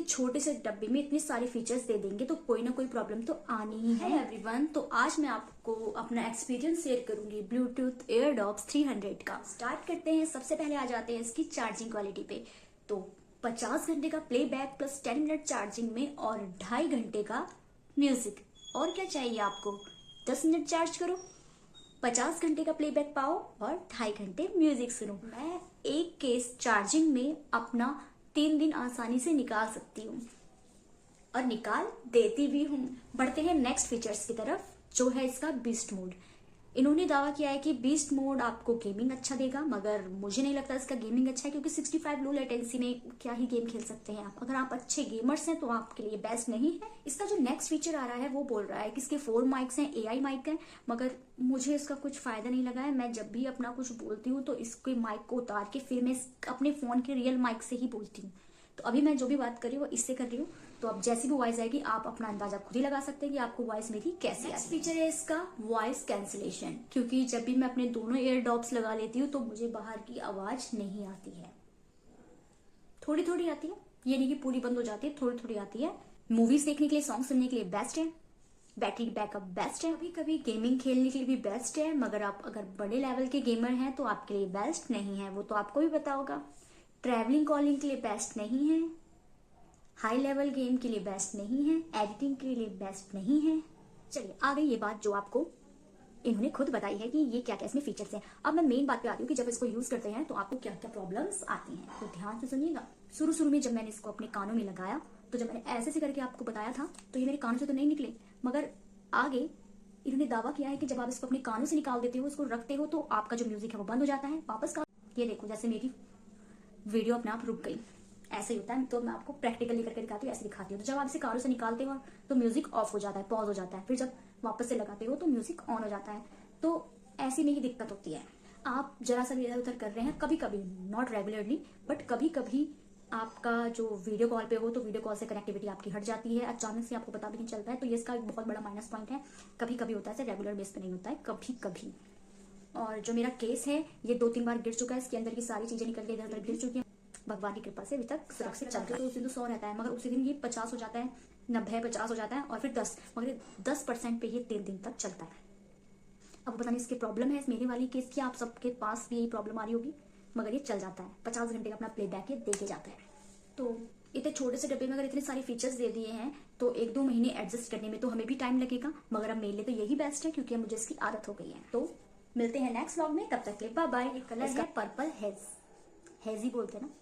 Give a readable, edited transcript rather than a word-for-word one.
छोटे से डब्बे में इतने सारे फीचर्स दे देंगे तो कोई ना कोई प्रॉब्लम तो आनी ही है एवरीवन। तो आज मैं आपको अपना एक्सपीरियंस शेयर करूंगी ब्लूटूथ एयरडॉप्स 300 का। स्टार्ट करते हैं। सबसे पहले आ जाते हैं इसकी चार्जिंग क्वालिटी पे। तो 50 घंटे का प्लेबैक प्लस 10 मिनट चार्जिंग में और 2.5 घंटे का म्यूजिक। और क्या चाहिए आपको? 10 मिनट चार्ज करो, 50 घंटे का प्लेबैक पाओ और 2.5 घंटे म्यूजिक सुनो। मैं एक केस चार्जिंग में अपना 3 दिन आसानी से निकाल सकती हूँ और निकाल देती भी हूँ। बढ़ते हैं नेक्स्ट फीचर्स की तरफ, जो है इसका बीस्ट मोड। इन्होंने दावा किया है कि बीस्ट मोड आपको गेमिंग अच्छा देगा, मगर मुझे नहीं लगता इसका गेमिंग अच्छा है, क्योंकि 65 लो लेटेंसी में क्या ही गेम खेल सकते हैं आप। अगर आप अच्छे गेमर्स हैं तो आपके लिए बेस्ट नहीं है। इसका जो नेक्स्ट फीचर आ रहा है वो बोल रहा है कि इसके 4 माइक्स हैं, AI माइक है, मगर मुझे इसका कुछ फायदा नहीं लगा है। मैं जब भी अपना कुछ बोलती हूँ तो इसके माइक को उतार के फिर मैं अपने फोन के रियल माइक से ही बोलती हूँ। तो अभी मैं जो भी बात कर रही हूँ वो इससे कर रही हूँ। तो अब जैसी भी वॉइस आएगी आप अपना अंदाजा खुद ही लगा सकते हैं कि आपको वॉइस मेरी कैसी है। फीचर है इसका वॉइस कैंसिलेशन, क्योंकि जब भी मैं अपने दोनों ईयर डॉप्स लगा लेती हूँ तो मुझे बाहर की आवाज नहीं आती है, थोड़ी थोड़ी आती है। ये नहीं कि पूरी बंद हो जाती है, थोड़ी थोड़ी आती है। मूवीज देखने के लिए, सॉन्ग सुनने के लिए बेस्ट है। बैटरी बैकअप बेस्ट है। कभी कभी गेमिंग खेलने के लिए भी बेस्ट है, मगर आप अगर बड़े लेवल के गेमर हैं तो आपके लिए बेस्ट नहीं है, वो तो आपको भी पता होगा। ट्रैवलिंग कॉलिंग के लिए बेस्ट नहीं है, हाई लेवल गेम के लिए बेस्ट नहीं है, एडिटिंग के लिए बेस्ट नहीं है। चलिए आ गई ये बात जो आपको इन्होंने खुद बताई है कि ये क्या क्या इसमें फीचर्स हैं। अब मैं मेन बात पे आती हूँ कि जब इसको यूज करते हैं तो आपको क्या क्या प्रॉब्लम्स आती हैं। तो ध्यान से सुनिएगा। शुरू में जब मैंने इसको अपने कानों में लगाया तो जब मैंने ऐसे से करके आपको बताया था तो ये मेरे कानों से तो नहीं निकले, मगर आगे इन्होंने दावा किया है कि जब आप इसको अपने कानों से निकाल देते हो, इसको रखते हो, तो आपका जो म्यूजिक है वो बंद हो जाता है वापस का। ये देखो, जैसे मेरी वीडियो अपने आप रुक गई, ऐसे ही होता है। तो मैं आपको प्रैक्टिकली करके दिखाती हूँ, ऐसे दिखाती हूँ। तो जब आप इसे कानों से निकालते हो तो म्यूजिक ऑफ हो जाता है, पॉज हो जाता है, फिर जब वापस से लगाते हो तो म्यूजिक ऑन हो जाता है। तो ऐसी में ही दिक्कत होती है। आप जरा सा इधर उधर कर रहे हैं कभी कभी, नॉट रेगुलरली, बट कभी कभी आपका जो वीडियो कॉल पे हो तो वीडियो कॉल से कनेक्टिविटी आपकी हट जाती है, अचानक से आपको पता भी नहीं चलता है। तो ये इसका एक बहुत बड़ा माइनस पॉइंट है। कभी कभी होता है, रेगुलर बेस पे नहीं होता है, कभी कभी। और जो मेरा केस है ये 2-3 बार गिर चुका है, इसके अंदर की सारी चीजें निकल के इधर उधर गिर चुकी हैं। भगवान की कृपा से अभी तक सुरक्षित चल रहा है। तो उस दिन तो 100 रहता है, मगर उसी दिन ये 50 हो जाता है, 90-50 हो जाता है, और फिर 10, मगर 10% पे ये 3 दिन तक चलता है। अब पता नहीं इसकी प्रॉब्लम है मेरी वाली केस की, आप सबके पास भी यही प्रॉब्लम आ रही होगी, मगर ये चल जाता है। 50 घंटे का अपना प्लेबैक ये दे के जाता है। तो इतने छोटे से डब्बे में अगर इतने सारे फीचर्स दे दिए हैं तो 1-2 महीने एडजस्ट करने में तो हमें भी टाइम लगेगा, मगर अब मेरे लिए तो यही बेस्ट है, क्योंकि मुझे इसकी आदत हो गई है। तो मिलते हैं नेक्स्ट व्लॉग में, तब तक के लिए बाय बाय। कलर है पर्पल हेज, हेजी बोलते हैं ना।